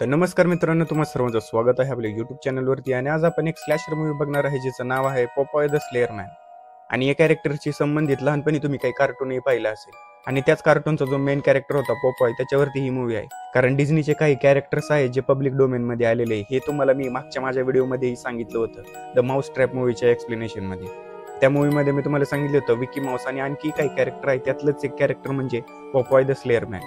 तर नमस्कार मित्रांनो, तुम्हा सर्वांचं स्वागत आहे आपल्या यूट्यूब चॅनलवरती. आणि आज आपण एक स्लॅशर मूवी बघणार आहे जिचं नाव आहे पोपॉय द स्लेअर मॅन. आणि या कॅरेक्टरशी संबंधित लहानपणी तुम्ही काही कार्टूनही पाहिलं असेल, आणि त्याच कार्टूनचा जो मेन कॅरेक्टर होता पोपॉय, त्याच्यावरती ही मूवी आहे. कारण डिझनीचे काही कॅरेक्टर्स आहेत जे पब्लिक डोमेन मध्ये आलेले आहे. हे तुम्हाला मी मागच्या माझ्या व्हिडिओमध्येही सांगितलं होतं, द माऊस ट्रॅप मूवीच्या एक्सप्लेनेशन मध्ये. त्या मूवीमध्ये मी तुम्हाला सांगितलं होतं विकी माऊस आणि आणखी काही कॅरेक्टर आहे, त्यातलंच एक कॅरेक्टर म्हणजे पोपॉय द स्लेअर मॅन.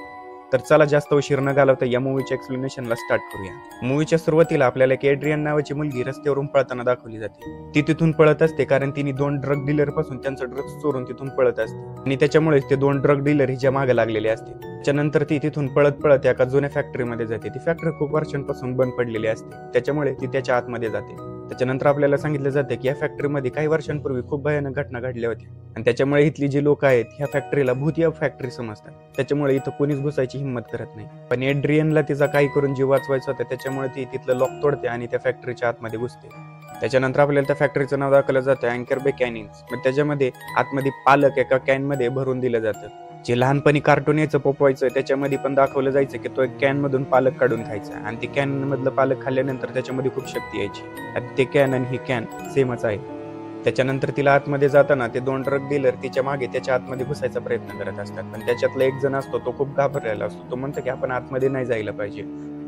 तर चला जास्त उशीर न घालवता या मूवीच्या एक्सप्लेनेशनला स्टार्ट करूया. मूवीच्या सुरुवातीला आपल्याला एक एड्रियन नावाची मुलगी रस्त्यावरून पळताना दाखवली जाते. ती तिथून पळत असते कारण तिने 2 ड्रग डीलर पासून त्यांचं ड्रग्स चोरून तिथून पळत असते, आणि त्याच्यामुळेच ते 2 ड्रग डीलर हिच्या मागे लागलेले असते. त्याच्यानंतर ती तिथून पळत पळत एका जुन्या फॅक्टरीमध्ये जाते. ती फॅक्टरी खूप वर्षांपासून बंद पडलेली असते, त्याच्यामुळे ती त्याच्या आतमध्ये जाते. त्याच्यानंतर आपल्याला सांगितलं जातं की या फॅक्टरीमध्ये काही वर्षांपूर्वी खूप भयानक घटना घडल्या होत्या, आणि त्याच्यामुळे इथली जी लोक आहेत ह्या फॅक्टरीला भूतिया फॅक्टरी समजतात. त्याच्यामुळे इथं कोणीच घुसायची हिंमत करत नाही. पण एड्रियनला तिचा काही करून जीव वाचवायचा होता, त्याच्यामुळे ती तिथलं लॉक तोडते आणि त्या फॅक्टरीच्या आतमध्ये घुसते. त्याच्यानंतर आपल्याला त्या फॅक्टरीचं नाव दाखवलं जातं अँकर बे कॅनिन्स. मग त्याच्यामध्ये आतमध्ये पालक एका कॅन मध्ये भरून दिलं जातं. जे लहानपणी कार्टून यायचं पोपवायचं त्याच्यामध्ये पण दाखवलं जायचं की तो एक कॅन मधून पालक काढून खायचा, आणि ते कॅन मधलं पालक खाल्ल्यानंतर त्याच्यामध्ये खूप शक्ती यायची. आणि ते कॅन आणि ही कॅन सेमच आहे. त्याच्यानंतर तिला आतमध्ये जाताना ते 2 ड्रग डीलर तिच्या मागे त्याच्या आतमध्ये घुसायचा प्रयत्न करत असतात, पण त्याच्यातला एक जण असतो तो खूप घाबरलेला असतो. तो म्हणतो की आपण आतमध्ये नाही जायला पाहिजे,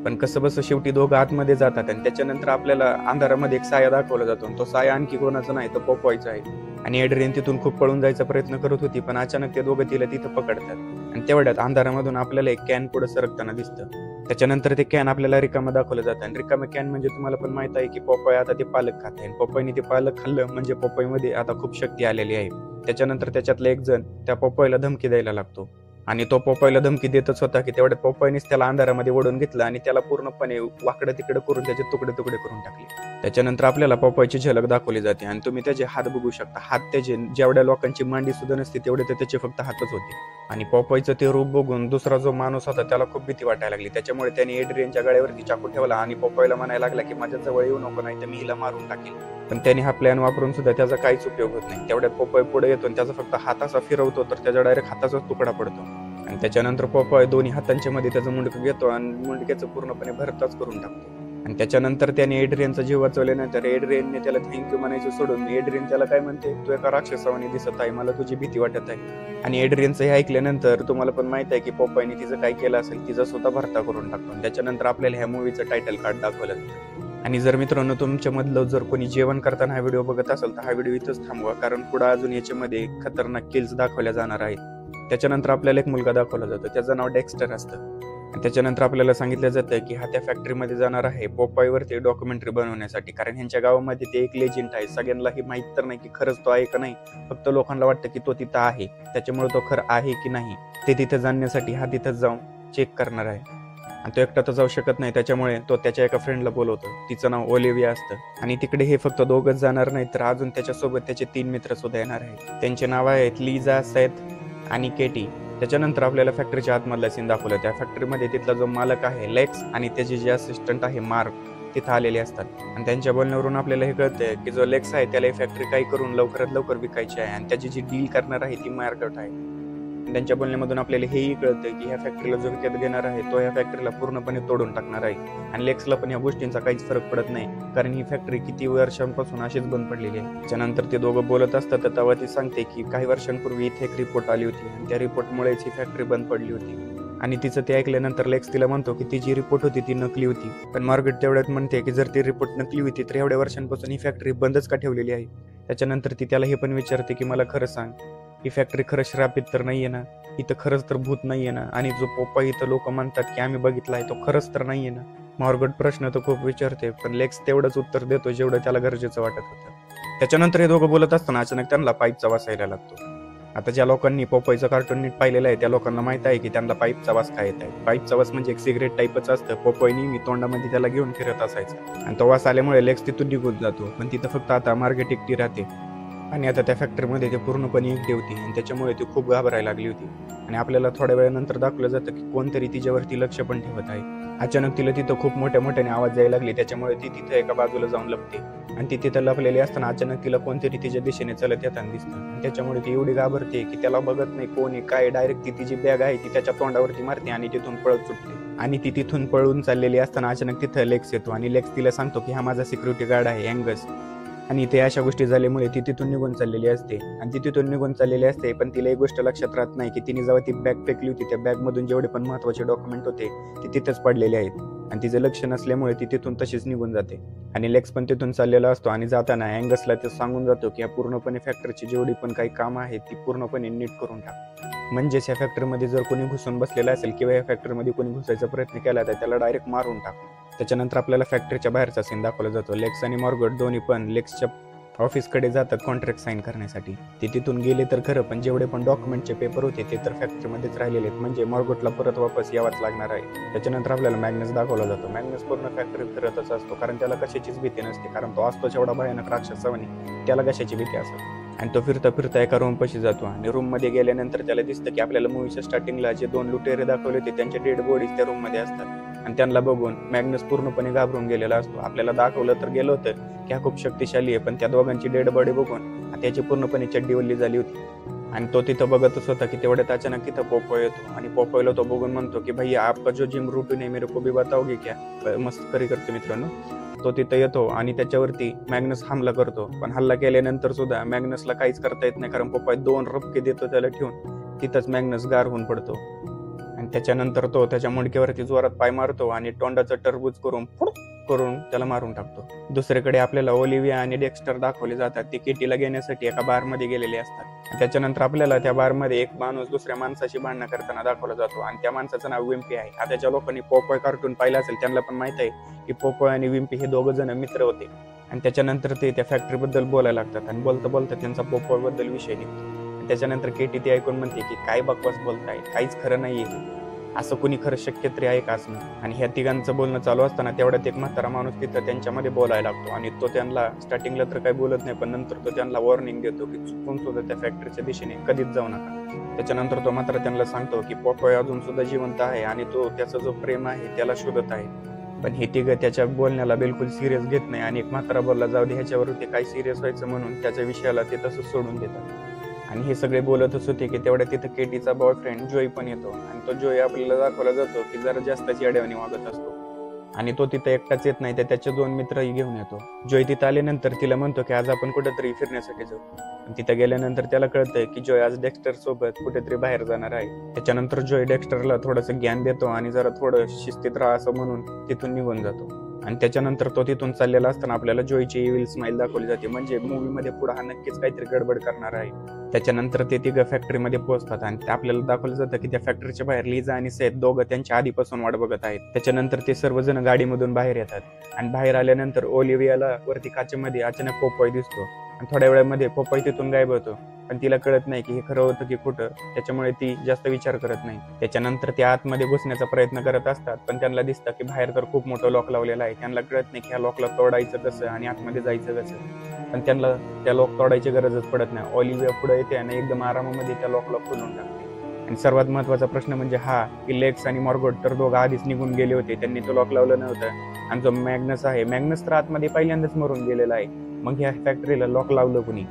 पण कसं बस शेवटी दोघं आतमध्ये जातात. आणि त्याच्यानंतर आपल्याला अंधारामध्ये एक साया दाखवला जातो, तो साया आणखी कोणाचा नाही, तो पोपॉयचा आहे. आणि एड्रियन तिथून खूप पळून जायचा प्रयत्न करत होती, पण अचानक ते दोघं तिला तिथं पकडतात. आणि तेवढ्यात अंधारामधून आपल्याला एक कॅन पुढे सरकताना दिसतं. त्याच्यानंतर ते कॅन आपल्याला रिकामा दाखवलं जातं, आणि रिकामा कॅन म्हणजे तुम्हाला पण माहित आहे की पोपॉय आता ते पालक खात आहे. पोपॉयने ते पालक खाल्लं म्हणजे पोपॉय मध्ये आता खूप शक्ती आलेली आहे. त्याच्यानंतर त्याच्यातला एक जण त्या पोपॉयला धमकी द्यायला लागतो, आणि तो पोपॉयला धमकी देतच होता की तेवढ्यात पोपॉयनेच त्याला अंधारामध्ये ओढून घेतलं आणि त्याला पूर्णपणे वाकडं तिकडं करून त्याचे तुकडे तुकडे करून टाकले. त्याच्यानंतर आपल्याला पोपॉयची झलक दाखवली जाते, आणि तुम्ही त्याचे हात बघू शकता. हात त्याचे जेवढ्या लोकांची मांडी सुद्धा नसते तेवढे तर त्याचे फक्त हातच होते. आणि पोपॉयचं ते रूप बघून दुसरा जो माणूस होता त्याला खूप भीती वाटायला लागली. त्याच्यामुळे त्याने एड्रियनच्या गळ्यावरती चाकू ठेवला आणि पोपॉयला म्हणायला लागला की माझ्या जवळ येऊ नको, नाही तर मी हिला मारून टाकेल. पण त्याने हा प्लॅन वापरून सुद्धा त्याचा काहीच उपयोग होत नाही. तेवढ्यात पोपॉय पुढे येतो आणि त्याचा फक्त हात असा फिरवतो तर त्याच्या डायरेक्ट हाताचाच तुकडा पडतो. आणि त्याच्यानंतर पोपॉय दोन्ही हातांच्या मध्ये त्याचं मुंडकं घेतो आणि मुंडक्याचं पूर्णपणे भरताच करून टाकतो. आणि त्याच्यानंतर त्याने एड्रियनचा जीव वाचवल्यानंतर एड्रियनने त्याला थँक्यू म्हणायचं सोडून एड्रियन त्याला काय म्हणते, तू एका राक्षसावाने दिसत आहे, मला तुझी भीती वाटत आहे. आणि एड्रियनचं हे ऐकल्यानंतर तुम्हाला पण माहित आहे की पोपॉयने तिचं काय केलं असेल, तिचा स्वतः भरता करून टाकतो. त्याच्यानंतर आपल्याला ह्या मूवीचं टायटल कार्ड दाखवलं जातं. आणि जर मित्रांनो तुमच्या मधलं जर कोणी जेवण करताना हा व्हिडिओ बघत असेल तर हा व्हिडिओ इथंच थांबवा, कारण पुढे अजून याच्यामध्ये खतरनाक किल्स दाखवल्या जाणार आहेत. त्याच्यानंतर आपल्याला एक मुलगा दाखवला जातो, त्याचं नाव डेक्स्टर असतं. आणि त्याच्यानंतर आपल्याला सांगितलं जातं की हा त्या फॅक्टरीमध्ये जाणार आहे पोपॉयवरती डॉक्युमेंटरी बनवण्यासाठी, कारण ह्यांच्या गावामध्ये ते एक लेजंड आहे. सगळ्यांना हे माहित तर नाही की खरंच तो आहे का नाही, फक्त लोकांना वाटतं की तो तिथं आहे. त्याच्यामुळे तो खरं आहे की नाही ते तिथं जाणण्यासाठी हा तिथं जाऊन चेक करणार आहे. आणि तो एकटा तर जाऊ शकत नाही, त्याच्यामुळे तो त्याच्या एका फ्रेंडला बोलवतो, तिचं नाव ओलिव्हिया असतं. आणि तिकडे हे फक्त दोघंच जाणार नाही तर अजून त्याच्यासोबत त्याचे 3 मित्र सुद्धा येणार आहेत. त्यांचे नाव आहेत लिझा, सेथ आणि केटी. त्याच्यानंतर आपल्याला फॅक्टरीच्या आतमधला सीन दाखवला. त्या फॅक्टरीमध्ये तिथला जो मालक आहे लेक्स आणि त्याचे जे असिस्टंट आहे मार्क तिथं आलेले असतात. आणि त्यांच्या बोलण्यावरून आपल्याला हे कळतंय की जो लेक्स आहे त्याला ही फॅक्टरी काही करून लवकरात लवकर विकायची आहे, आणि त्याची जी डील करणार आहे ती मार्केट आहे. त्यांच्या बोलण्यामधून आपल्याला हेही कळतं की ह्या फॅक्टरीला जो विकत घेणार आहे तो ह्या फॅक्टरीला पूर्णपणे तोडून टाकणार आहे. आणि लेक्सला पण या गोष्टींचा काहीच फरक पडत नाही, कारण ही फॅक्टरी किती वर्षांपासून अशीच बंद पडलेली आहे. त्याच्यानंतर ते दोघं बोलत असतात तेव्हा ती सांगते की काही वर्षांपूर्वी इथे एक रिपोर्ट आली होती, आणि त्या रिपोर्टमुळेच ही फॅक्टरी बंद पडली होती. आणि तिचं ते ऐकल्यानंतर लेक्स तिला म्हणतो की ती जी रिपोर्ट होती ती नकली होती. पण मार्गरेट तेवढ्यात म्हणते की जर ती रिपोर्ट नकली होती तर एवढ्या वर्षांपासून ही फॅक्टरी बंदच का ठेवलेली आहे. त्याच्यानंतर ती त्याला हे पण विचारते की मला खरं सांग, ही फॅक्टरी खरंच श्रापित तर नाहीये ना, इथं खरंच तर भूत नाहीये ना, आणि जो पोपॉय इथं लोक म्हणतात की आम्ही बघितलाय तो खरंच तर नाहीये ना. मार्गरेट प्रश्न तर खूप विचारते, पण लेक्स तेवढंच उत्तर देतो जेवढं त्याला गरजेचं वाटत होतं. त्याच्यानंतर हे दोघं बोलत असताना अचानक त्यांना पाईपचा वास यायला लागतो. आता ज्या लोकांनी पोपॉयचं कार्टून नीट पाहिलेलं आहे त्या लोकांना माहित आहे की त्यांना पाईपचा वास काय येत आहे. पाईपचा वास म्हणजे एक सिगरेट टाईपच असतं. पोपॉय नेहमी तोंडामध्ये त्याला घेऊन फिरत असायचा, आणि तो वास आल्यामुळे लेक्स तिथून निघून जातो. पण तिथं फक्त आता मार्गरेट एकटी राहते. आणि आता त्या फॅक्टरीमध्ये ते पूर्णपणे एकटी होती आणि त्याच्यामुळे ती खूप घाबरायला लागली होती. आणि आपल्याला थोड्या वेळानंतर दाखवलं जातं की कोणतरी तिच्यावरती लक्ष पण ठेवत आहे. अचानक तिला तिथं खूप मोठ्या मोठ्याने आवाज यायला लागले, त्याच्यामुळे ती तिथं एका बाजूला जाऊन लपते. आणि ती तिथं लपलेली असताना अचानक तिला कोणतरी तिच्या दिशेने चलत येताना दिसतं आणि त्याच्यामुळे ती एवढी घाबरते की त्याला बघत नाही कोण आहे काय, डायरेक्ट ती तिची बॅग आहे ती त्याच्या तोंडावरती मारते आणि तिथून पळत सुटते. आणि ती तिथून पळून चाललेली असताना अचानक तिथं लेक्स येतो आणि लेक्स तिला सांगतो की हा माझा सिक्युरिटी गार्ड आहे अँगस. आणि ते अशा गोष्टी झाल्यामुळे ती तिथून निघून चाललेली असते आणि ती तिथून निघून चाललेली असते. पण तिला एक गोष्ट लक्षात राहत नाही की तिने जेव्हा ती बॅग फेकली होती त्या बॅग मधून जेवढे पण महत्वाचे डॉक्युमेंट होते ते तिथेच पडलेले आहेत. आणि तिचं लक्ष नसल्यामुळे ती तिथून तशीच निघून जाते. आणि लेक्स पण तिथून चाललेला असतो आणि जाताना अँगसला ते सांगून जातो की पूर्णपणे फॅक्टरीची जेवढी पण काही कामं आहेत ती पूर्णपणे नीट करून टाक. म्हणजेच या फॅक्टरीमध्ये जर कोणी घुसून बसलेला असेल किंवा या फॅक्टरीमध्ये कोणी घुसायचा प्रयत्न केला तर त्याला डायरेक्ट मारून टाक. त्याच्यानंतर आपल्याला फॅक्टरीच्या बाहेरचा सीन दाखवला जातो. लेक्स आणि मॉर्गट दोन्ही पण लेक्सच्या ऑफिसकडे जातात कॉन्ट्रॅक्ट साईन करण्यासाठी. ते तिथून गेले तर खरं, पण जेवढे पण डॉक्युमेंटचे पेपर होते ते तर फॅक्टरीमध्येच राहिलेले आहेत. म्हणजे मॉर्गटला परत वापस यावाच लागणार आहे. त्याच्यानंतर आपल्याला मॅग्नस दाखवला जातो. मॅग्नस पूर्ण फॅक्टरीत फिरतच असतो कारण त्याला कशाचीच भीती नसते, कारण तो असतो जेवढा भयानक राक्षसावानी, त्याला कशाची भीती असेल. आणि तो फिरता फिरता एका रूम पाशी जातो आणि रूम मध्ये गेल्यानंतर त्याला दिसतं की आपल्याला मूवीच्या स्टार्टिंगला जे 2 लुटेरे दाखवले होते त्यांचे डेड बॉडीज त्या रूम मध्ये असतात. आणि त्यांना बघून मॅग्नस पूर्णपणे घाबरून गेलेला असतो. आपल्याला दाखवलं तर गेलं होतं की हा खूप शक्तिशाली आहे, पण त्या दोघांची डेड बॉडी बघून त्याची पूर्णपणे चड्डी वल्ली झाली होती. आणि तो तिथं बघतच होता की तेवढ्यात अचानक तिथं पोपो येतो आणि पोपोला तो बघून म्हणतो की भैया आपका जो जिम रूटीन है मेरे को भी बताओगे क्या. मस्त करी करतो मित्रांनो. तो तिथं येतो आणि त्याच्यावरती मॅग्नस हमला करतो, पण हल्ला केल्यानंतर सुद्धा मॅग्नसला काहीच करता येत नाही कारण पोपाय 2 रपके देतो त्याला ठेवून. तिथंच मॅग्नस गार होऊन पडतो आणि त्याच्यानंतर तो त्याच्या मुंडक्यावरती जोरात पाय मारतो आणि तोंडाचं टरबूज करून त्याला मारून टाकतो. दुसरीकडे आपल्याला ओलिव्हिया आणि डेक्स्टर दाखवले जातात. ते केटीला घेण्यासाठी एका बार मध्ये गेलेले असतात. त्याच्यानंतर आपल्याला त्या बार मध्ये एक माणूस दुसऱ्या माणसाशी भांडणं करताना दाखवला जातो आणि त्या माणसाचं नाव विम्पी आहे. आता ज्या लोकांनी पोपॉय कार्टून पाहिलं असेल त्यांना पण माहित आहे की पोपॉय आणि विम्पी हे 2 जण मित्र होते. आणि त्याच्यानंतर ते त्या फॅक्टरी बद्दल बोलायला लागतात आणि बोलता बोलता त्यांचा पोपॉय बद्दल विषय निघतो. त्याच्यानंतर केटी ते ऐकून म्हणते की काय बकवास बोलताय, काहीच खरं नाहीये, असं कोणी खरं शक्य तरी आहे का असणं. आणि ह्या तिघांचं बोलणं चालू असताना तेवढ्यात एक म्हातारा माणूस तिथं त्यांच्यामध्ये बोलायला लागतो आणि तो त्यांना स्टार्टिंगला तर काही बोलत नाही, पण नंतर तो त्यांना वॉर्निंग देतो की चुकून सुद्धा त्या फॅक्टरीच्या दिशेने कधीच जाऊ नका. त्याच्यानंतर तो म्हातारा त्यांना सांगतो की पोपॉय अजून सुद्धा जिवंत आहे आणि तो त्याचा जो प्रेम आहे त्याला शोधत आहे. पण हे तिघं त्याच्या बोलण्याला बिलकुल सिरियस घेत नाही आणि एक म्हातारा बोलला जाऊ दे ह्याच्यावरती काही सिरियस व्हायचं म्हणून त्याच्या विषयाला ते तसंच सोडून देतात. आणि हे सगळे बोलतच होते की तेवढ्या तिथं केटीचा बॉयफ्रेंड जोई पण येतो आणि तो जोई आपल्याला दाखवला जातो की जरा जास्तच येड्यावानी वागत असतो. आणि तो तिथं एकटाच येत नाही तर त्याचे 2 मित्रही घेऊन येतो. जोई तिथं आल्यानंतर तिला म्हणतो की आज आपण कुठेतरी फिरण्यासाठी जाऊ. तिथं गेल्यानंतर त्याला कळतंय की जोई आज डेक्स्टर सोबत कुठेतरी बाहेर जाणार आहे. त्याच्यानंतर जोई डेक्स्टरला थोडंसं ज्ञान देतो आणि जरा थोडं शिस्तीत राहा असं म्हणून तिथून निघून जातो. आणि त्याच्यानंतर तो तिथून चाललेला असताना आपल्याला जोईची इव्हिल स्माइल दाखवली जाते, म्हणजे मूवीमध्ये पुढे हा नक्कीच काहीतरी गडबड करणार आहे. त्याच्यानंतर ते तिघं फॅक्टरीमध्ये पोहोचतात आणि आपल्याला दाखवलं जातं की त्या फॅक्टरीच्या बाहेर लिझा आणि सेथ दोघं त्यांच्या आधीपासून वाट बघत आहेत. त्याच्यानंतर ते सर्वजण गाडीमधून बाहेर येतात आणि बाहेर आल्यानंतर ओलिव्हियाला वरती काचेमध्ये अचानक पोपॉय दिसतो आणि थोड्या वेळामध्ये पोपॉय तिथून गायब होतो. पण तिला कळत नाही की हे खरं होतं की खोटं, त्याच्यामुळे ती जास्त विचार करत नाही. त्याच्यानंतर ते आतमध्ये घुसण्याचा प्रयत्न करत असतात, पण त्यांना दिसतं की बाहेर तर खूप मोठं लॉक लावलेलं आहे. त्यांना कळत नाही की ह्या लॉकला तोडायचं कसं आणि आतमध्ये जायचं कसं, पण त्यांना त्या लॉक तोडायची गरजच पडत नाही. ऑलिव्हिया पुढे येते आणि एकदम आरामामध्ये त्या लॉकला खोलून टाकते. आणि सर्वात महत्वाचा प्रश्न म्हणजे हा की लेक्स आणि मॉर्गट तर दोघं आधीच निघून गेले होते, त्यांनी तो लॉक लावलं नव्हतं. आणि जो मॅग्नस आहे, मॅग्नस तर आतमध्ये पहिल्यांदाच मरून गेलेला आहे. मग ह्या फॅक्टरीला लॉक लावलं कुणी?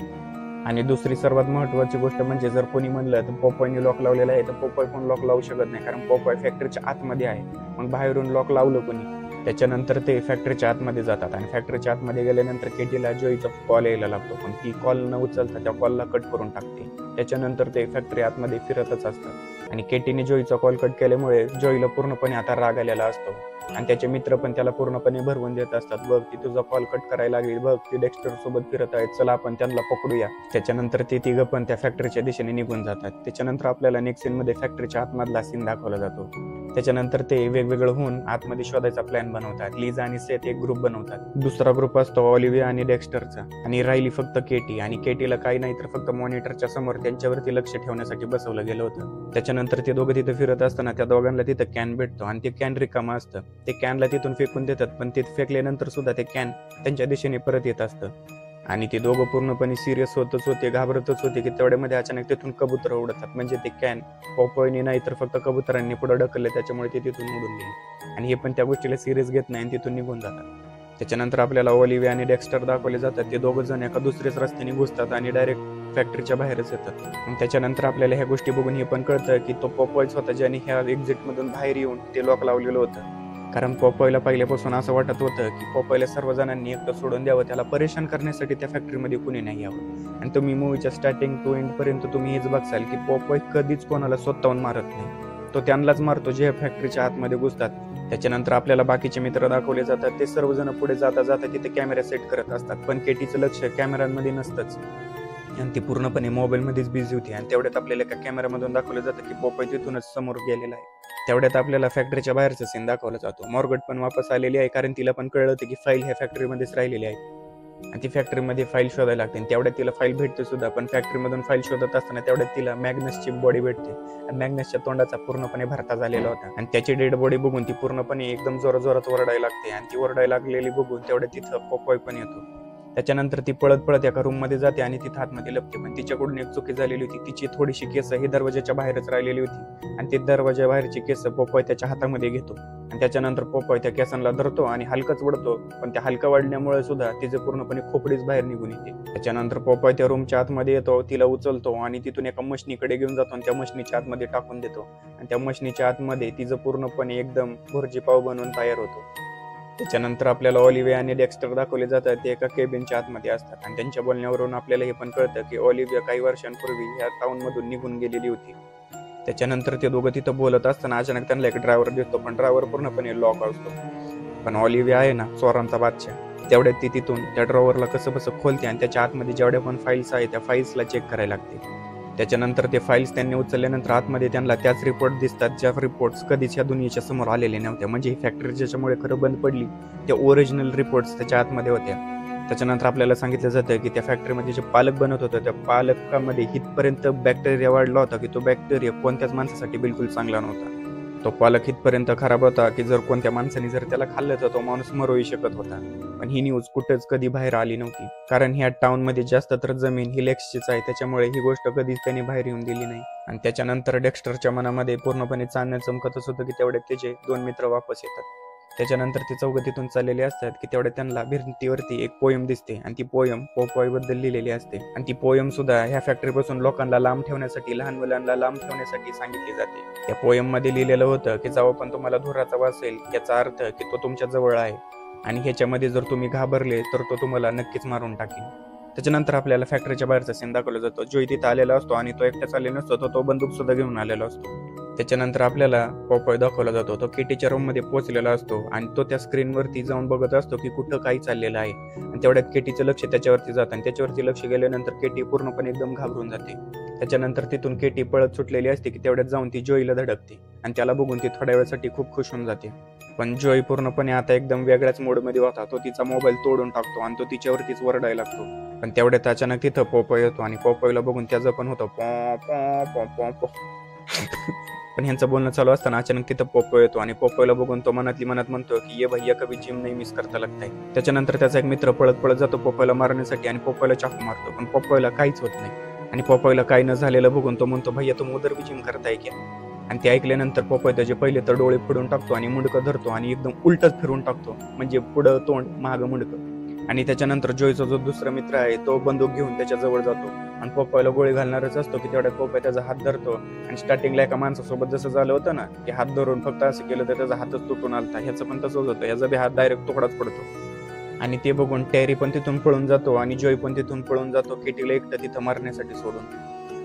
आणि दुसरी सर्वात महत्वाची गोष्ट म्हणजे जर कोणी म्हणलं तर पोपॉयने लॉक लावलेला आहे, तर पोपॉय पण लॉक लावू शकत नाही कारण पोपॉय फॅक्टरीच्या आतमध्ये आहे. मग बाहेरून लॉक लावलं कोणी? त्याच्यानंतर ते फॅक्टरीच्या आतमध्ये जातात आणि फॅक्टरीच्या आतमध्ये गेल्यानंतर केटीला जोईचा कॉल यायला लागतो, पण ती कॉल न उचलता त्या कॉलला कट करून टाकते. त्याच्यानंतर ते फॅक्टरी आतमध्ये फिरतच असतात आणि केटीने जोईचा कॉल कट केल्यामुळे जोईला पूर्णपणे आता राग आलेला असतो आणि त्याचे मित्र पण त्याला पूर्णपणे भरवून देत असतात. बघ ती तुझा कॉल कट करायला लागली, बघ ती डेक्स्टर सोबत फिरत आहेत, चला आपण त्यांना पकडूया. त्याच्यानंतर ते तिघं पण त्या फॅक्टरीच्या दिशेने निघून जातात. त्याच्यानंतर आपल्याला नेक्स्ट सीन मध्ये फॅक्टरीच्या आतमधला सीन दाखवला जातो. त्याच्यानंतर ते वेगवेगळं होऊन आतमध्ये शोधायचा प्लॅन बनवतात. लिझा आणि सेथ एक ग्रुप बनवतात, दुसरा ग्रुप असतो ऑलिव्हिया आणि डेक्स्टरचा आणि राहिली फक्त केटी. आणि केटीला काही नाही तर फक्त मॉनिटरच्या समोर त्यांच्यावरती लक्ष ठेवण्यासाठी बसवलं गेलं होतं. त्याच्यानंतर ते दोघं तिथे फिरत असताना त्या दोघांना तिथं कॅन भेटतो आणि ते कॅन रिकामा असतं. ते कॅनला तिथून फेकून देतात, पण ते फेकल्यानंतर सुद्धा ते कॅन त्यांच्या दिशेने परत येत असतं. आणि ते दोघं पूर्णपणे सिरियस होतच होते, घाबरतच होते की तेवढ्यामध्ये अचानक तिथून कबूतर उडतात. म्हणजे ते कॅन पॉपॉयने नाही तर फक्त कबुतरांनी पुढे ढकलले, त्याच्यामुळे ते तिथून उडून गेले. आणि हे पण त्या गोष्टीला सिरियस घेत नाही आणि तिथून निघून जातात. त्याच्यानंतर आपल्याला ओलिव्हिया आणि डेक्स्टर दाखवले जातात. ते दोघं जण एका दुसऱ्याच रस्त्याने घुसतात आणि डायरेक्ट फॅक्टरीच्या बाहेरच येतात. आणि त्याच्यानंतर आपल्याला ह्या गोष्टी बघून हे पण कळतं की तो पॉपॉयच होता ज्याने ह्या एक्झिट मधून बाहेर येऊन ते लॉक लावलेलं होतं. कारण पॉपॉयला पहिल्यापासून असं वाटत होतं की पॉपॉयला सर्व जणांनी एकटं सोडून द्यावं, त्याला परेशान करण्यासाठी त्या फॅक्टरीमध्ये कुणी नाही यावं. आणि तुम्ही मूवीच्या स्टार्टिंग टू एंड पर्यंत तुम्ही हेच बघसाल की पॉपॉय कधीच कोणाला स्वतःहून मारत नाही, तो त्यांनाच मारतो जे फॅक्टरीच्या आतमध्ये घुसतात. त्याच्यानंतर आपल्याला बाकीचे मित्र दाखवले जातात. ते सर्वजण पुढे जाता जाता तिथे कॅमेरा सेट करत असतात, पण केटीचं लक्ष कॅमेऱ्यांमध्ये नसतंच आणि ती पूर्णपणे मोबाईलमध्येच बिझी होती. आणि तेवढ्यात आपल्याला एका कॅमेरामधून दाखवलं जातं की पॉपॉय तिथूनच समोर गेलेला आहे. तेवढ्यात आपल्याला फॅक्टरीच्या बाहेरचा सीन दाखवला जातो. मॉर्गट पण वापस आलेली आहे, कारण तिला पण कळलं होतं की फाईल ह्या फॅक्टरीमध्येच राहिलेली आहे आणि ती फॅक्टरीमध्ये फाईल शोधायला लागते. तेवढ्यात तिला फाईल भेटते सुद्धा, पण फॅक्टरीमधून फाईल शोधत असताना तेवढ्यात तिला मॅग्नसची बॉडी भेटते. आणि मॅग्नसच्या तोंडाचा पूर्णपणे भरता झालेला होता आणि त्याची डेड बॉडी बघून ती पूर्णपणे एकदम जोरात ओरडायला लागते. आणि ती ओरडायला लागलेली बघून तेवढ्यात तिथं पॉपॉय पण येतो. त्याच्यानंतर ती पळत पळत एका रूम मध्ये जाते आणि तिथं आतमध्ये लपते. पण तिच्याकडून एक चुकी झालेली होती, तिची थोडीशी केस ही दरवाजाच्या बाहेरच राहिलेली होती आणि ती दरवाजा बाहेरची केस पॉपॉय त्याच्या हातामध्ये घेतो. आणि त्याच्यानंतर पॉपॉय त्या केसांना धरतो आणि हलकच वडतो, पण त्या हलका वाढल्यामुळे सुद्धा तिचं पूर्णपणे खोपडीच बाहेर निघून येते. त्याच्यानंतर पॉपॉय त्या रूमच्या आतमध्ये येतो, तिला उचलतो आणि तिथून एका मशनीकडे घेऊन जातो आणि त्या मशनीच्या आतमध्ये टाकून देतो. आणि त्या मशनीच्या आतमध्ये तिचं पूर्णपणे एकदम भुर्जी पाव बनवून तयार होतो. त्याच्यानंतर आपल्याला ओलिव्हिया आणि डेक्स्टर दाखवले जातात. ते एका केबिनच्या आतमध्ये असतात आणि त्यांच्या बोलण्यावरून आपल्याला हे पण कळतं की ओलिव्हिया काही वर्षांपूर्वी ह्या टाउन मधून निघून गेलेली होती. त्याच्यानंतर ते दोघं तिथं बोलत असताना अचानक त्यांना एक ड्रायव्हर दिसतो, पण ड्रायव्हर पूर्णपणे लॉक असतो. पण ओलिव्हिया आहे ना चोरांचा बादशाह, तेवढ्यात ती तिथून त्या ड्रॉवरला कसं बसं खोलते आणि त्याच्या आतमध्ये जेवढ्या पण फाईल्स आहेत त्या फाईल्सला चेक करायला लागते. त्याच्यानंतर ते फाईल्स त्यांनी उचलल्यानंतर आतमध्ये त्यांना त्याच रिपोर्ट दिसतात, ज्या रिपोर्ट्स कधीच या दुनियेच्या समोर आलेल्या नव्हत्या. म्हणजे ही फॅक्टरी ज्याच्यामुळे खरं बंद पडली, त्या ओरिजिनल रिपोर्ट्स त्याच्या आतमध्ये होत्या. त्याच्यानंतर आपल्याला सांगितलं जातं की त्या फॅक्टरीमध्ये जे पालक बनत होतं त्या पालकामध्ये इथपर्यंत बॅक्टेरिया वाढला होता की तो बॅक्टेरिया कोणत्याच माणसासाठी बिलकुल चांगला नव्हता. तो पालक इथपर्यंत खराब होता की जर कोणत्या माणसाने जर त्याला खाल्लं तर तो माणूस मरूही शकत होता. पण ही न्यूज कुठेच कधी बाहेर आली नव्हती, कारण ह्या टाउन मध्ये जास्त तर जमीन ही लेक्सचीच आहे, त्याच्यामुळे ही गोष्ट कधीच त्यांनी बाहेर येऊन दिली नाही. आणि त्याच्यानंतर डेक्स्टरच्या मनामध्ये पूर्णपणे चांदणं चमकतच होतं की तेवढे त्याचे 2 मित्र वापस येतात. त्याच्यानंतर ते चौघं तिथून चाललेले असतात की तेवढे त्यांना भिंतीवरती एक पोयम दिसते आणि ती पोयम पॉपॉय बद्दल लिहिलेली असते. आणि ती पोयम सुद्धा ह्या फॅक्टरीपासून लोकांना लांब ठेवण्यासाठी, लहान मुलांना लांब ठेवण्यासाठी सांगितली जाते. त्या पोयम मध्ये लिहिलेलं होतं की जेव्हा पण तुम्हाला धुराचा वास येईल, याचा अर्थ की तो तुमच्या जवळ आहे आणि ह्याच्यामध्ये जर तुम्ही घाबरले तर तो तुम्हाला नक्कीच मारून टाकेल. त्याच्यानंतर आपल्याला फॅक्टरीच्या बाहेरचा सीन दाखवला जातो. जोई तिथे आलेला असतो आणि तो एकटाच आलेला नसतो, तो बंदूक सुद्धा घेऊन आलेला असतो. त्याच्यानंतर आपल्याला पॉपॉय दाखवला जातो. तो केटीच्या रूम मध्ये पोहोचलेला असतो आणि तो त्या स्क्रीनवरती जाऊन बघत असतो की कुठं काही चाललेलं आहे. आणि तेवढ्यात केटीचं लक्ष त्याच्यावरती जातं आणि त्याच्यावरती लक्ष गेल्यानंतर केटी पूर्णपणे एकदम घाबरून जाते. त्याच्यानंतर तिथून केटी पळत सुटलेली असते की तेवढ्यात जाऊन ती जोईला धडकते आणि त्याला बघून ती थोड्या वेळासाठी खूप खुश होऊन जाते. पण जोई पूर्णपणे आता एकदम वेगळ्याच मोडमध्ये होता. तो तिचा मोबाईल तोडून टाकतो आणि तो तिच्यावरतीच वरडायला लागतो. पण तेवढ्यात अचानक तिथं पॉपॉय येतो आणि पॉपॉयला बघून त्याचं पण होतं पॉ पॉ पॉ पॉ. पण ह्यांचं बोलणं चालू असताना अचानक तिथं पॉपॉय येतो आणि पॉपॉयला बघून तो मनातली मनात म्हणतो की ये भैया कभी जिम नाही मिस करता लगता है. त्याच्यानंतर त्याचा एक मित्र पळत पळत जातो पॉपॉयला मारण्यासाठी आणि पॉपॉयला चाकू मारतो, पण पॉपॉयला काहीच होत नाही. आणि पॉपॉयला काही न झालेलं बघून तो म्हणतो भैया तुम उधर भी जिम करताय क्या. आणि ते ऐकल्यानंतर पॉपॉय त्याचे पहिले तर डोळे फोडून टाकतो आणि मुंडकं धरतो आणि एकदम उलटच फिरून टाकतो, म्हणजे पुढं तोंड मागं मुंडकं. आणि त्याच्यानंतर जोईचा जो दुसरा मित्र आहे तो बंदूक घेऊन त्याच्या जवळ जातो आणि पॉपॉयला गोळी घालणारच असतो की तेवढ्यात पॉपॉय त्याचा हात धरतो. आणि स्टार्टिंगला एका माणसासोबत जसं झालं होतं ना की हात धरून फक्त असं केलं तर त्याचा हातच तुटून आलता, ह्याचं पण तसंच होतं, ह्याचा बी हात डायरेक्ट तुकडाच पडतो. आणि ते बघून टॅरी पण तिथून पळून जातो आणि जोई पण तिथून पळून जातो केटीला एकटं तिथं मारण्यासाठी सोडून.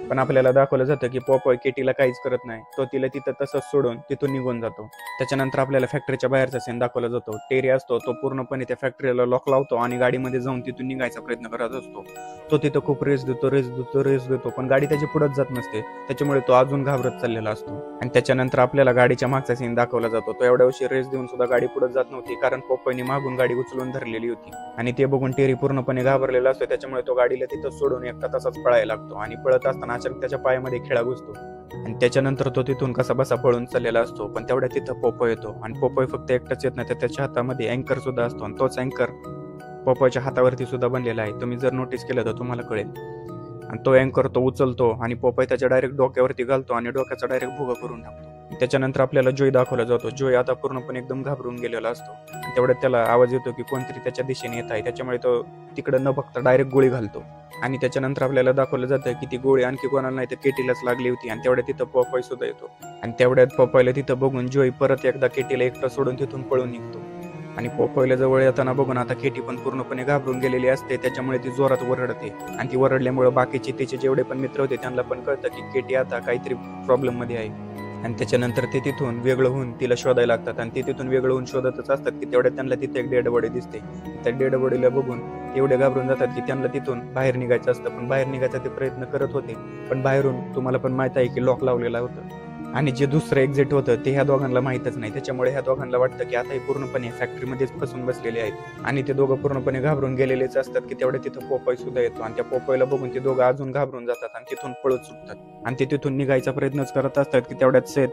पण आपल्याला दाखवलं जातं की पॉपॉय केटीला काहीच करत नाही, तो तिला तिथं तसंच सोडून तिथून निघून जातो. त्याच्यानंतर आपल्याला फॅक्टरीच्या बाहेरचा सीन दाखवला जातो. टेरी असतो तो पूर्णपणे त्या फॅक्टरीला लॉक लावतो आणि गाडीमध्ये जाऊन तिथून निघायचा प्रयत्न करत असतो. तो तिथं खूप रेस देतो पण गाडी त्याची पुढेच जात नसते, त्याच्यामुळे तो अजून घाबरत चाललेला असतो. आणि त्याच्यानंतर आपल्याला गाडीच्या मागचा सीन दाखवला जातो. तो एवढ्या वर्षी रेस देऊन सुद्धा गाडी पुढे जात नव्हती, कारण पॉपॉयने मागून गाडी उचलून धरलेली होती. आणि ते बघून टेरी पूर्णपणे घाबरलेला असतो, त्याच्यामुळे तो गाडीला तिथं सोडून एकटा तसाच पळायला लागतो. आणि पळत असताना अचानक त्याच्या पायामध्ये खिळा घुसतो आणि त्याच्यानंतर तो तिथून कसा बसा पळून चाललेला असतो. पण तेवढ्या तिथं पॉपॉय येतो आणि पॉपॉय फक्त एकटाच येत नाही तर त्याच्या हातामध्ये अँकर सुद्धा असतो आणि तोच अँकर पोपॉयच्या हातावरती सुद्धा बनलेला आहे. तुम्ही जर नोटीस केलं तर तुम्हाला कळेल. आणि तो अँकर तो उचलतो आणि पोपॉय त्याच्या डायरेक्ट डोक्यावरती घालतो आणि डोक्याचा डायरेक्ट भुगा करून टाकतो. त्याच्यानंतर आपल्याला जोय दाखवला जातो. जोय आता पूर्णपणे एकदम घाबरून गेलेला असतो. तेवढ्यात त्याला आवाज येतो की कोणतरी त्याच्या दिशेने येत आहे. त्याच्यामुळे तो तिकडे न बघता डायरेक्ट गोळी घालतो. आणि त्याच्यानंतर आपल्याला दाखवलं जातं की ती गोळी आणखी कोणाला नाही तर केटीलाच लागली होती. आणि तेवढ्यात तिथं पोपॉय सुद्धा येतो. आणि तेवढ्यात पोपॉयला तिथं बघून जोय परत एकदा केटीला एकटं सोडून तिथून पळून निघतो. आणि पोपॉयला जवळ येताना बघून आता केटी पण पूर्णपणे घाबरून गेलेली असते. त्याच्यामुळे ती जोरात वरडते. आणि ती वरडल्यामुळे बाकीचे तिचे जेवढे पण मित्र होते त्यांना पण कळतं की केटी आता काहीतरी प्रॉब्लेम मध्ये आहे. आणि त्याच्यानंतर ते तिथून वेगळं होऊन तिला शोधायला लागतात. आणि ते तिथून वेगळं होऊन शोधतच असतात की तेवढ्यात त्यांना तिथे एक डेड बॉडी दिसते. त्या डेड बॉडीला बघून ते एवढे घाबरून जातात की त्यांना तिथून बाहेर निघायचं असतं. पण बाहेर निघायचा ते प्रयत्न करत होते. पण बाहेरून तुम्हाला पण माहित आहे की लॉक लावलेला होतं. आणि जे दुसरं एक्झिट होतं ते ह्या दोघांना माहीतच नाही. त्याच्यामुळे ह्या दोघांना वाटतं की आता हे पूर्णपणे फॅक्टरीमध्येच फसून बसलेले आहेत. आणि ते दोघं पूर्णपणे घाबरून गेलेलेच असतात की तेवढे तिथं पोपॉय सुद्धा येतो. आणि त्या पोपॉयला बघून ते दोघं अजून घाबरून जातात आणि तिथून पळत सुटतात. आणि ते तिथून निघायचा प्रयत्नच करत असतात की तेवढ्यात सेत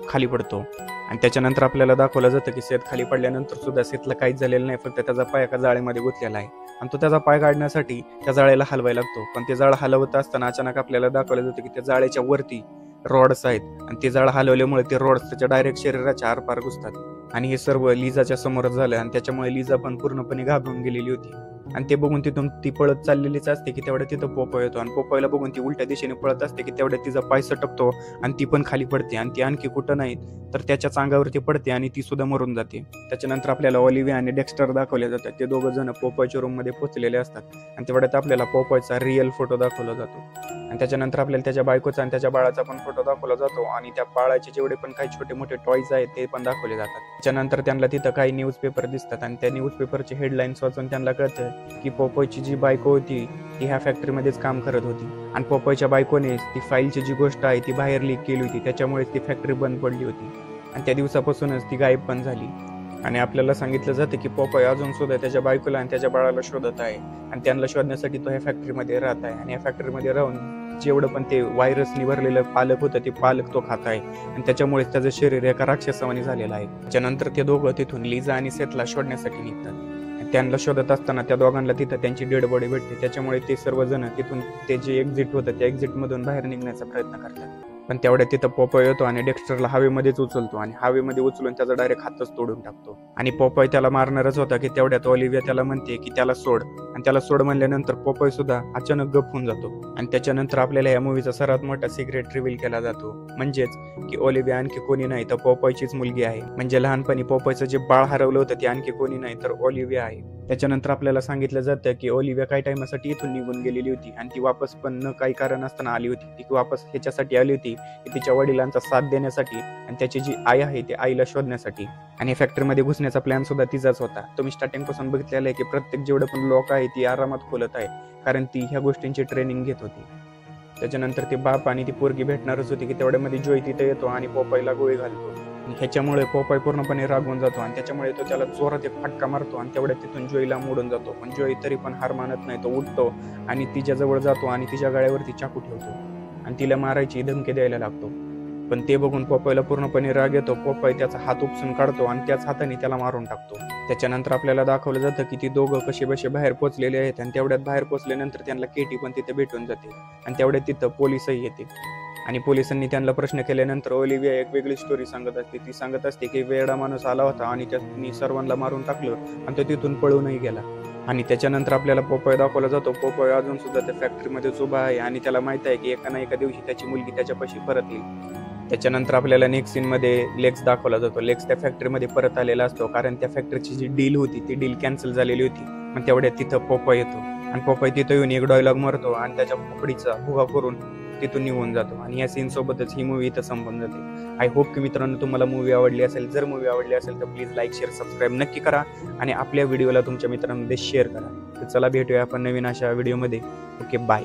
खाली पडतो. आणि त्याच्यानंतर आपल्याला दाखवलं जातं की सेत खाली पडल्यानंतर सुद्धा सेतला काहीच झालेलं नाही. फक्त त्याचा पाय एका जाळीमध्ये गुंतलेला आहे. आणि तो त्याचा पाय काढण्यासाठी त्या जाळ्याला हलवायला लागतो. पण ते जाळं हलवत असताना अचानक आपल्याला दाखवलं जातं की त्या जाळ्याच्या वरती रॉड्स आहेत. आणि ते जाळं हलवल्यामुळे ते रॉड्स त्याच्या डायरेक्ट शरीराच्या आरपार घुसतात. आणि हे सर्व लिझाच्या समोरच झालं. आणि त्याच्यामुळे लिझा पण पूर्णपणे घाबरून गेलेली होती. आणि ते बघून तिथून ती पळत चाललेलीच असते की तेवढ्या तिथं पोपॉय येतो. आणि पोपॉयला बघून ती उलट्या दिशेने पळत असते की तेवढ्या तिचा पाय सटकतो आणि ती पण खाली पडते. आणि ती आणखी कुठं नाही तर त्याच्याच अंगावरती पडते आणि ती सुद्धा मरून जाते. त्याच्यानंतर आपल्याला ऑलिव्हिया आणि डेक्स्टर दाखवले जातात. ते दोघं जण पोपॉयच्या रूम मध्ये पोहोचलेले असतात. आणि तेवढ्यात आपल्याला पोपॉयचा रिअल फोटो दाखवला जातो. आणि त्याच्यानंतर आपल्याला त्याच्या बायकोचा आणि त्याच्या बाळाचा पण फोटो दाखवला जातो. आणि त्या बाळाचे जेवढे पण काही छोटे मोठे टॉयज आहेत ते पण दाखवले जातात. त्याच्यानंतर त्यांना तिथं काही न्यूजपेपर दिसतात. आणि त्या न्यूजपेपरचे हेडलाईन्स वाचून त्यांना कळतं की पोपॉयची जी बायको होती ती ह्या फॅक्टरीमध्येच काम करत होती. आणि पोपॉयच्या बायकोने ती फाईलची जी गोष्ट आहे ती बाहेर लीक केली होती. त्याच्यामुळे ती फॅक्टरी बंद पडली होती. आणि त्या दिवसापासूनच ती गायब पण झाली. आणि आपल्याला सांगितलं जातं की पोपॉय अजून सुद्धा त्याच्या बायकोला आणि त्याच्या बाळाला शोधत आहे. आणि त्यांना शोधण्यासाठी तो ह्या फॅक्टरीमध्ये राहत आहे. आणि या फॅक्टरीमध्ये राहून जेवढं पण ते व्हायरसनी भरलेलं पालक होतं ते पालक तो खात आहे. आणि त्याच्यामुळे त्याचं शरीर एका राक्षसावानी झालेलं आहे. त्याच्यानंतर ते दोघं तिथून लिझा आणि सेतला शोधण्यासाठी निघतात. त्यांना शोधत असताना त्या दोघांना तिथं त्यांची डेड बॉडी भेटते. त्याच्यामुळे ते सर्वजण तिथून ते जे एक्झिट होतं त्या एक्झिट मधून बाहेर निघण्याचा प्रयत्न करतात. पण तेवढ्या तिथं पोपॉय येतो आणि डेक्स्टरला हवेमध्येच उचलतो. आणि हवेमध्ये उचलून त्याचा डायरेक्ट हातच तोडून टाकतो. आणि पोपॉय त्याला मारणारच होता की तेवढ्यात ऑलिव्हिया त्याला म्हणते की त्याला सोड. आणि त्याला सोड म्हणल्यानंतर पोपॉय सुद्धा अचानक गप होऊन जातो. आणि त्याच्यानंतर आपल्याला या मूवीचा सर्वात मोठा सिक्रेट रिव्हील केला जातो. म्हणजेच की ऑलिव्हिया आणखी कोणी नाही तर पोपॉयचीच मुलगी आहे. म्हणजे लहानपणी पोपॉयचं जे बाळ हरवलं होतं ते आणखी कोणी नाही तर ऑलिव्हिया आहे. त्याच्यानंतर आपल्याला सांगितलं जातं की ऑलिव्हिया काही टाइमासाठी इथून निघून गेलेली होती. आणि ती वापस पण न काही कारण असताना आली होती. ती वापस ह्याच्यासाठी आली होती की तिच्या वडिलांचा साथ देण्यासाठी आणि त्याची जी आई आहे ती आईला शोधण्यासाठी. आणि फॅक्टरीमध्ये घुसण्याचा प्लॅन सुद्धा तिचाच होता. तुम्ही स्टार्टिंग पासून बघितलेलं आहे की प्रत्येक जेवढं पण लोक आहे ती आरामात खोलत आहे. कारण ती ह्या गोष्टींची ट्रेनिंग घेत होती. त्याच्यानंतर ते बाप आणि ती पोरगी भेटणारच होती की तेवढ्यामध्ये जोय तिथे येतो आणि पोपॉयला गोळी घालतो. ह्याच्यामुळे पोपॉय पूर्णपणे रागवून जातो. आणि त्याच्यामुळे तो त्याला जोरात एक फटका मारतो. आणि तेवढ्यात तिथून जोयला मोडून जातो. पण जोय तरी पण हार मानत नाही. तो उठतो आणि तिच्याजवळ जातो आणि तिच्या गळ्यावरती चाकू ठेवतो. आणि तिला मारायची धमकी द्यायला लागतो. पण ते बघून पोपॉयला पूर्णपणे राग येतो. पोपॉय त्याचा हात उपसून काढतो आणि त्याच हाताने त्याला मारून टाकतो. त्याच्यानंतर आपल्याला दाखवलं जातं की ती दोघं कसे बसे बाहेर पोहोचलेले आहेत. आणि तेवढ्यात बाहेर पोहोचल्यानंतर त्यांना केटी पण तिथे भेटून जाते. आणि तेवढ्यात तिथं पोलिसही येते. आणि पोलिसांनी त्यांना प्रश्न केल्यानंतर ऑलिव्हिया एक वेगळी स्टोरी सांगत असते. ती सांगत असते की वेडा माणूस आला होता आणि त्यांनी सर्वांना मारून टाकलं आणि तो तिथून पळूनही गेला. आणि त्याच्यानंतर आपल्याला पोपॉय दाखवला जातो. पोपॉय अजून सुद्धा त्या फॅक्टरीमध्येच उभा आहे. आणि त्याला माहित आहे की एका ना एका दिवशी त्याची मुलगी त्याच्यापाशी परत येईल. त्याच्यानंतर आपल्याला नेक्स्ट सीन मध्ये लेक्स दाखवला जातो. लेक्स त्या फॅक्टरीमध्ये परत आलेला असतो. कारण त्या फॅक्टरीची जी डील होती ती डील कॅन्सल झालेली होती. मग तेवढ्यात तिथं पोपॉय येतो. आणि पोपॉय तिथं येऊन एक डायलॉग मारतो आणि त्याच्या खोपडीचा भुगा करून तिथून निघून जातो. आणि या सीन सोबतच ही मूवी इथं संपून जाते. आय होप की मित्रांनो तुम्हाला मूवी आवडली असेल. जर मूवी आवडली असेल तर प्लीज लाईक शेअर सबस्क्राईब नक्की करा. आणि आपल्या व्हिडिओला तुमच्या मित्रांमध्ये शेअर करा. तर चला भेटूया आपण नवीन अशा व्हिडिओमध्ये. Okay bye.